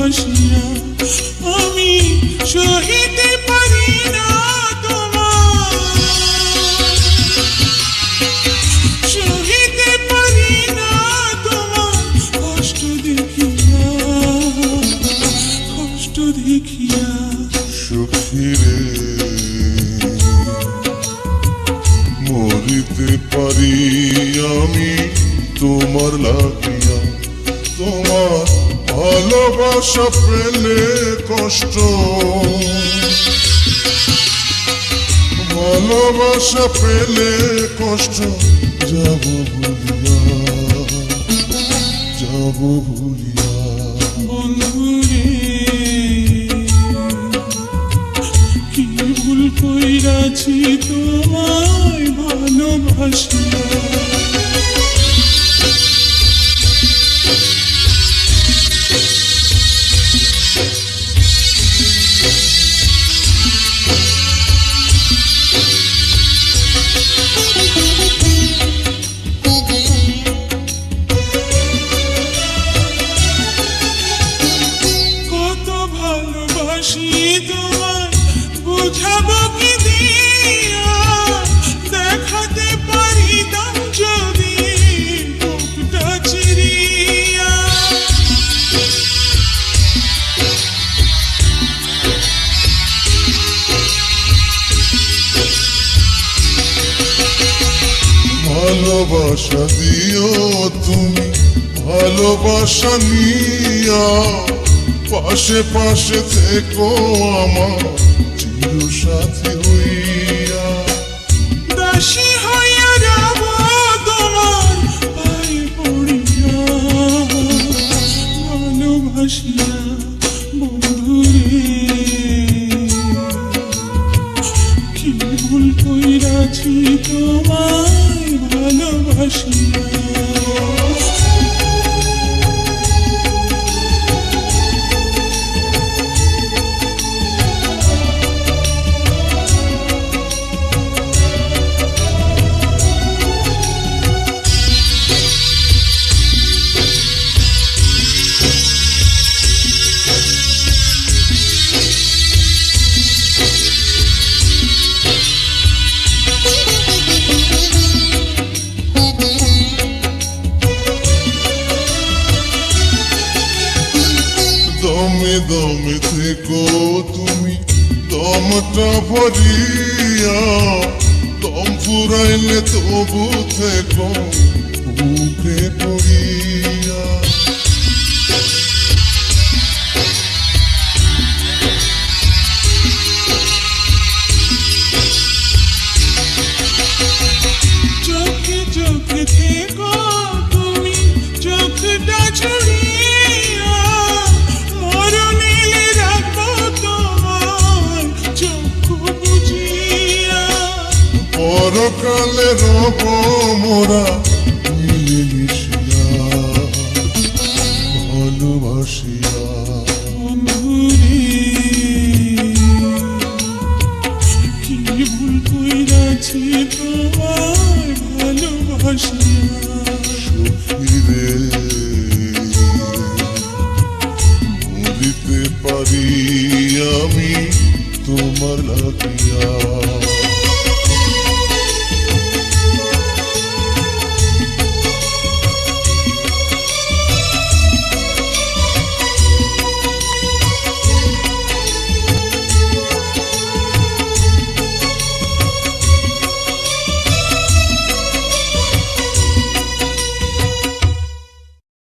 ভালোবাসিয়া আমি সহিতে পারি না সহিতে পারি না তোমার কষ্ট দেখিয়া কষ্ট দেখিয়া। সখীরে মরিতে পারি আমি তোমার লাগিয়া, তোমার ভালোবাসা পেলে কষ্ট, ভালোবাসা পেলে কষ্ট যাব ভুলিয়া, যাব ভুলিয়া। বন্ধুরে কি ভুল কইরাছি তোমায় ভালোবাসিয়া। বুঝাবো কি দিয়া দেখাতে পারিতাম যদি বুকটা চিরিয়া। ভালোবাসা দিও তুমি ভালোবাসা নিয়া, পাশে পাশে থেকো আমার চিরসাথী হইয়া। দাসী হইয়া যাব তোমার পায়ে পড়িয়া ভালোবাসিয়া। বন্ধুরে কি ভুল কইরাছি তোমায় ভালোবাসিয়া। দমে দমে থেকো তুমি দমটা ভরিয়া, দম ফুরাইলে তবু থেকো বুকে পড়িয়া। চোখে চোখে থেকো তুমি চোখটা ছড়িয়া, মরণে রাখবো তোমার চক্ষু বুঝিয়া। পরকালে রব মোরা মিলে মিশিয়া ভালোবাসিয়া। বন্ধুরে কি ভুল কইরাছি তোমায় ভালোবাসিয়া। সখীরে মরিতে পারি আমি তোমার লাগিয়া,